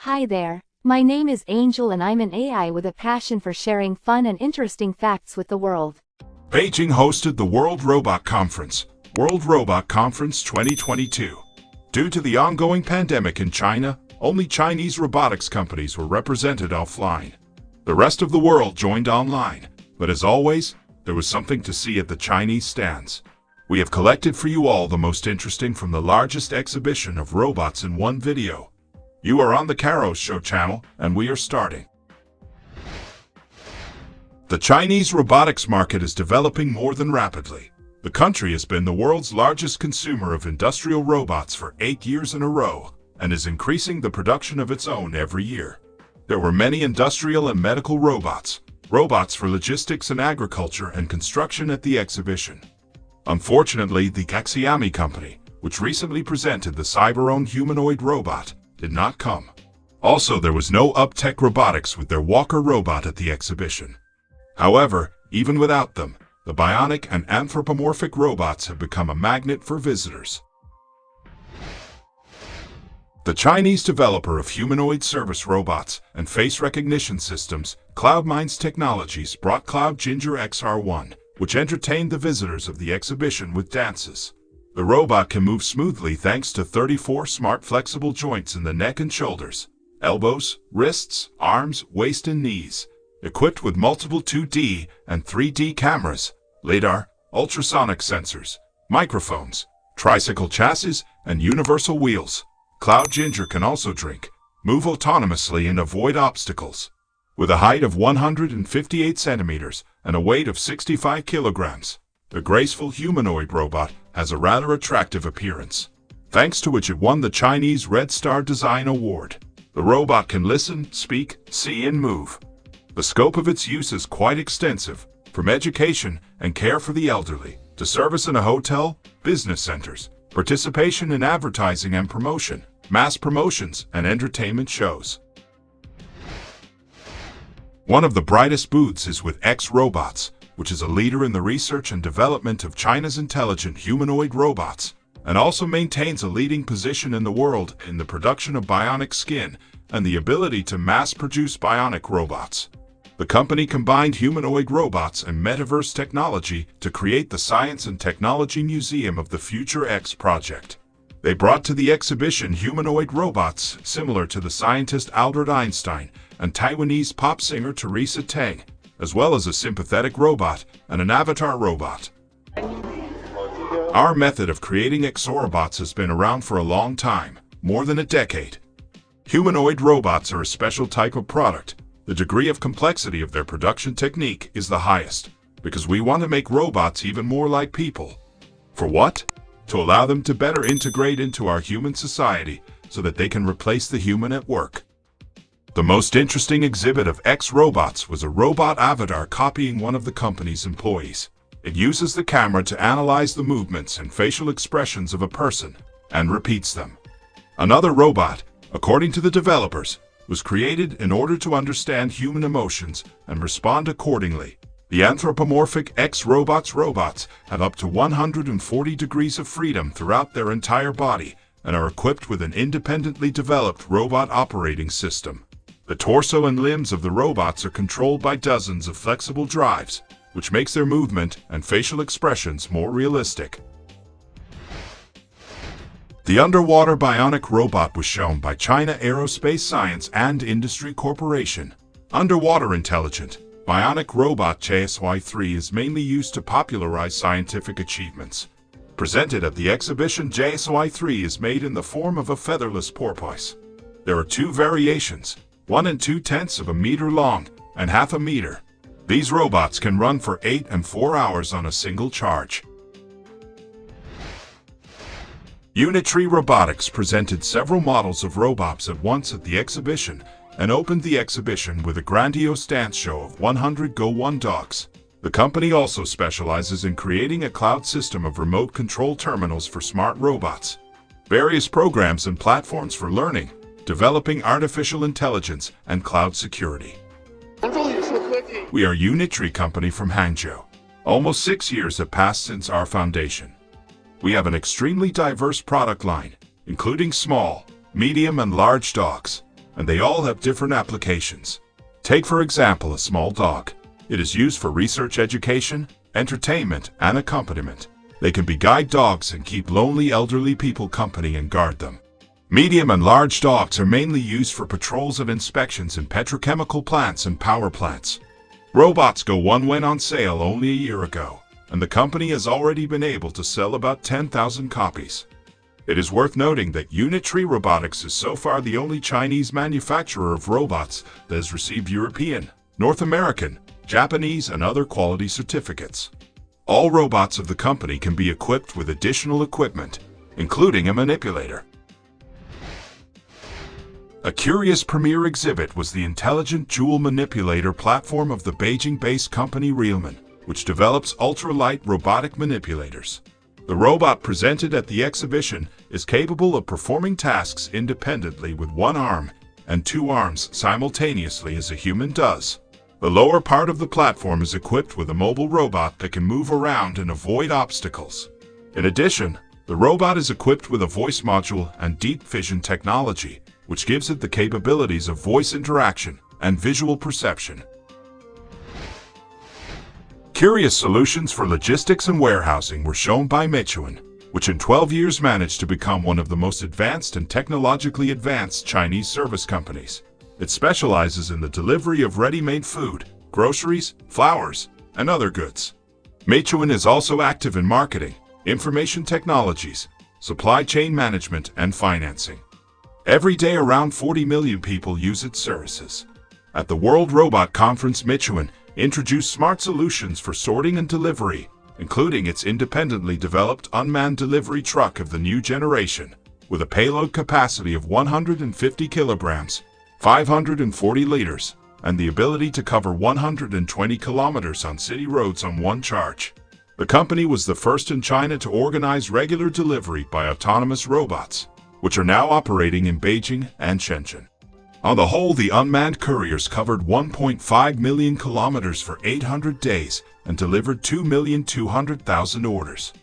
Hi there, my name is Angel and I'm an AI with a passion for sharing fun and interesting facts with the world. Beijing hosted the World Robot Conference, World Robot Conference 2022. Due to the ongoing pandemic in China, only Chinese robotics companies were represented offline. The rest of the world joined online, but as always, there was something to see at the Chinese stands. We have collected for you all the most interesting from the largest exhibition of robots in one video. You are on the Karo Show channel, and we are starting. The Chinese robotics market is developing more than rapidly. The country has been the world's largest consumer of industrial robots for 8 years in a row, and is increasing the production of its own every year. There were many industrial and medical robots, robots for logistics and agriculture and construction at the exhibition. Unfortunately, the Xiaobei company, which recently presented the cyber-owned humanoid robot, did not come. Also, there was no UBTECH Robotics with their walker robot at the exhibition. However, even without them, the bionic and anthropomorphic robots have become a magnet for visitors. The Chinese developer of humanoid service robots and face recognition systems, CloudMinds Technologies, brought Cloud Ginger XR1, which entertained the visitors of the exhibition with dances. The robot can move smoothly thanks to 34 smart flexible joints in the neck and shoulders, elbows, wrists, arms, waist and knees, equipped with multiple 2D and 3D cameras, LiDAR, ultrasonic sensors, microphones, tricycle chassis, and universal wheels. Cloud Ginger can also drink, move autonomously and avoid obstacles. With a height of 158 centimeters and a weight of 65 kilograms, the graceful humanoid robot has a rather attractive appearance, thanks to which it won the Chinese Red Star Design Award. The robot can listen, speak, see and move. The scope of its use is quite extensive, from education and care for the elderly, to service in a hotel, business centers, participation in advertising and promotion, mass promotions, and entertainment shows. One of the brightest booths is with X Robots, which is a leader in the research and development of China's intelligent humanoid robots, and also maintains a leading position in the world in the production of bionic skin and the ability to mass-produce bionic robots. The company combined humanoid robots and metaverse technology to create the Science and Technology Museum of the Future X project. They brought to the exhibition humanoid robots similar to the scientist Albert Einstein and Taiwanese pop singer Teresa Teng, as well as a sympathetic robot and an avatar robot. Our method of creating exorobots has been around for a long time, more than a decade. Humanoid robots are a special type of product. The degree of complexity of their production technique is the highest, because we want to make robots even more like people. For what? To allow them to better integrate into our human society so that they can replace the human at work. The most interesting exhibit of X Robots was a robot avatar copying one of the company's employees. It uses the camera to analyze the movements and facial expressions of a person and repeats them. Another robot, according to the developers, was created in order to understand human emotions and respond accordingly. The anthropomorphic X Robots have up to 140 degrees of freedom throughout their entire body and are equipped with an independently developed robot operating system. The torso and limbs of the robots are controlled by dozens of flexible drives, which makes their movement and facial expressions more realistic. The underwater bionic robot was shown by China Aerospace Science and Industry Corporation. Underwater intelligent, bionic robot Jiajia is mainly used to popularize scientific achievements. Presented at the exhibition, Jiajia is made in the form of a featherless porpoise. There are two variations, 1 2/10 meter long and 1/2 meter. These robots can run for 8 and 4 hours on a single charge. UBTECH Robotics presented several models of robots at once at the exhibition and opened the exhibition with a grandiose dance show of 100 Go-1 dogs. The company also specializes in creating a cloud system of remote control terminals for smart robots, various programs and platforms for learning, developing artificial intelligence, and cloud security. We are UBTECH company from Hangzhou. Almost 6 years have passed since our foundation. We have an extremely diverse product line, including small, medium, and large dogs. and they all have different applications. Take for example a small dog. It is used for research, education, entertainment, and accompaniment. They can be guide dogs and keep lonely elderly people company and guard them. Medium and large dogs are mainly used for patrols and inspections in petrochemical plants and power plants. Robots Go 1 went on sale only a year ago, and the company has already been able to sell about 10,000 copies. It is worth noting that UBTECH Robotics is so far the only Chinese manufacturer of robots that has received European, North American, Japanese, and other quality certificates. All robots of the company can be equipped with additional equipment, including a manipulator. A curious premiere exhibit was the intelligent jewel manipulator platform of the Beijing-based company Realman, which develops ultralight robotic manipulators. The robot presented at the exhibition is capable of performing tasks independently with one arm and two arms simultaneously as a human does. The lower part of the platform is equipped with a mobile robot that can move around and avoid obstacles. In addition, the robot is equipped with a voice module and deep vision technology, which gives it the capabilities of voice interaction and visual perception. Curious solutions for logistics and warehousing were shown by Meituan, which in 12 years managed to become one of the most advanced and technologically advanced Chinese service companies. It specializes in the delivery of ready-made food, groceries, flowers, and other goods. Meituan is also active in marketing, information technologies, supply chain management, and financing. Every day around 40 million people use its services. At the World Robot Conference, Meituan introduced smart solutions for sorting and delivery, including its independently developed unmanned delivery truck of the new generation, with a payload capacity of 150 kilograms, 540 liters, and the ability to cover 120 kilometers on city roads on one charge. The company was the first in China to organize regular delivery by autonomous robots, which are now operating in Beijing and Shenzhen. On the whole, the unmanned couriers covered 1.5 million kilometers for 800 days and delivered 2,200,000 orders.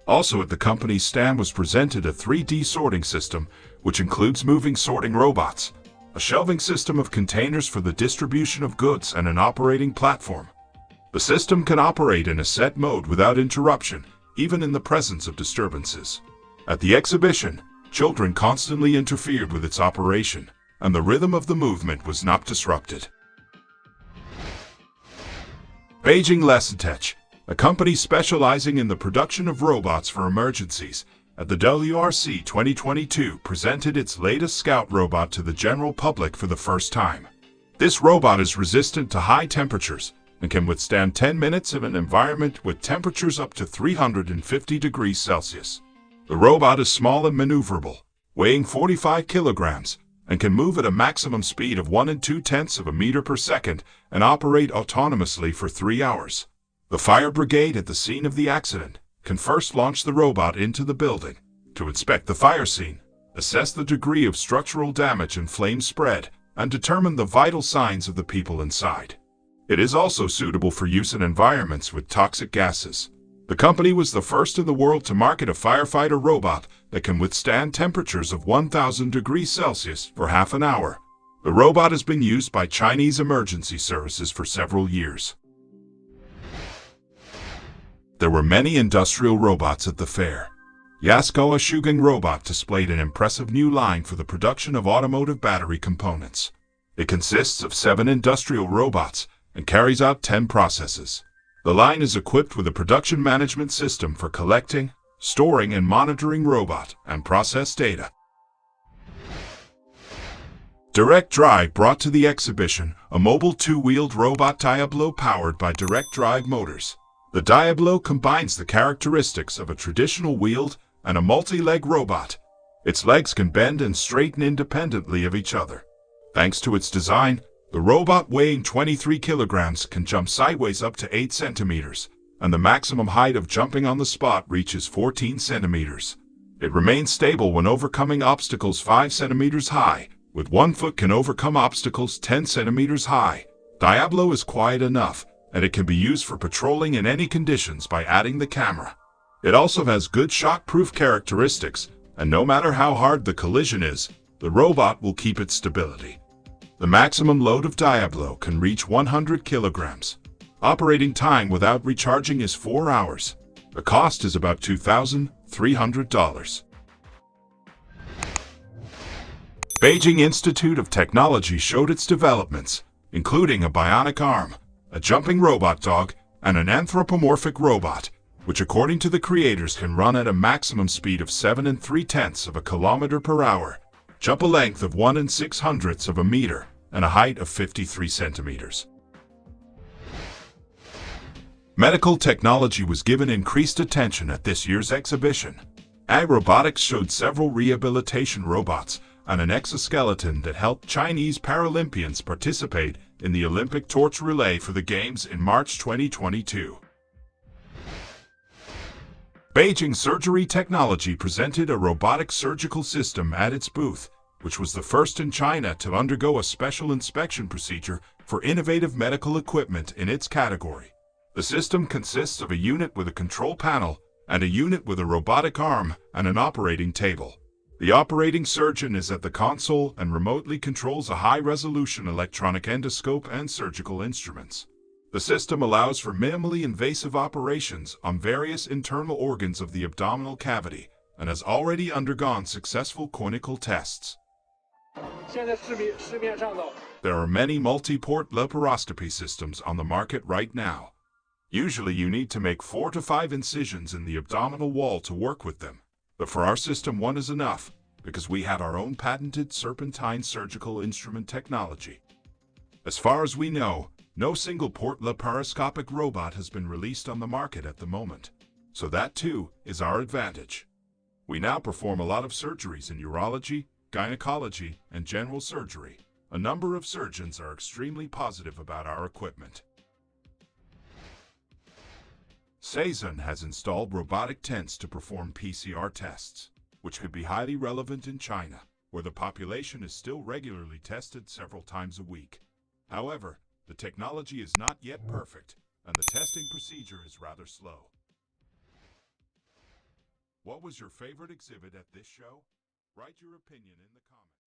Also at the company's stand was presented a 3D sorting system, which includes moving sorting robots, a shelving system of containers for the distribution of goods, and an operating platform. The system can operate in a set mode without interruption, even in the presence of disturbances. At the exhibition, children constantly interfered with its operation, and the rhythm of the movement was not disrupted. Beijing UBTECH, a company specializing in the production of robots for emergencies, at the WRC 2022 presented its latest scout robot to the general public for the first time. This robot is resistant to high temperatures and can withstand 10 minutes in an environment with temperatures up to 350 degrees Celsius. The robot is small and maneuverable, weighing 45 kilograms, and can move at a maximum speed of 1 2/10 meters per second and operate autonomously for 3 hours. The fire brigade at the scene of the accident can first launch the robot into the building to inspect the fire scene, assess the degree of structural damage and flame spread, and determine the vital signs of the people inside. It is also suitable for use in environments with toxic gases. The company was the first in the world to market a firefighter robot that can withstand temperatures of 1,000 degrees Celsius for half an hour. The robot has been used by Chinese emergency services for several years. There were many industrial robots at the fair. Jiajia Shugeng robot displayed an impressive new line for the production of automotive battery components. It consists of 7 industrial robots and carries out 10 processes. The line is equipped with a production management system for collecting, storing, and monitoring robot and process data. Direct Drive brought to the exhibition a mobile 2-wheeled robot Diablo powered by direct drive motors. The Diablo combines the characteristics of a traditional wheeled and a multi-leg robot. Its legs can bend and straighten independently of each other. Thanks to its design, the robot weighing 23 kilograms can jump sideways up to 8 centimeters, and the maximum height of jumping on the spot reaches 14 centimeters. It remains stable when overcoming obstacles 5 centimeters high. With one foot can overcome obstacles 10 centimeters high. Diablo is quiet enough, and it can be used for patrolling in any conditions by adding the camera. It also has good shock-proof characteristics, and no matter how hard the collision is, the robot will keep its stability. The maximum load of Diablo can reach 100 kilograms. Operating time without recharging is 4 hours. The cost is about $2,300. Beijing Institute of Technology showed its developments, including a bionic arm, a jumping robot dog, and an anthropomorphic robot, which according to the creators can run at a maximum speed of 7 3/10 kilometers per hour, jump a length of 1 600 meters, and a height of 53 centimeters. Medical technology was given increased attention at this year's exhibition. UBTECH Robotics showed several rehabilitation robots and an exoskeleton that helped Chinese Paralympians participate in the Olympic torch relay for the Games in March 2022. Beijing Surgery Technology presented a robotic surgical system at its booth, which was the first in China to undergo a special inspection procedure for innovative medical equipment in its category. The system consists of a unit with a control panel and a unit with a robotic arm and an operating table. The operating surgeon is at the console and remotely controls a high-resolution electronic endoscope and surgical instruments. The system allows for minimally invasive operations on various internal organs of the abdominal cavity and has already undergone successful clinical tests. There are many multi-port laparoscopy systems on the market right now. Usually you need to make 4 to 5 incisions in the abdominal wall to work with them. But for our system, 1 is enough, because we have our own patented serpentine surgical instrument technology. As far as we know, no single-port laparoscopic robot has been released on the market at the moment. So that too is our advantage. We now perform a lot of surgeries in urology, gynecology, and general surgery. A number of surgeons are extremely positive about our equipment. Seizon has installed robotic tents to perform PCR tests, which could be highly relevant in China, where the population is still regularly tested several times a week. However, the technology is not yet perfect, and the testing procedure is rather slow. What was your favorite exhibit at this show? Write your opinion in the comments.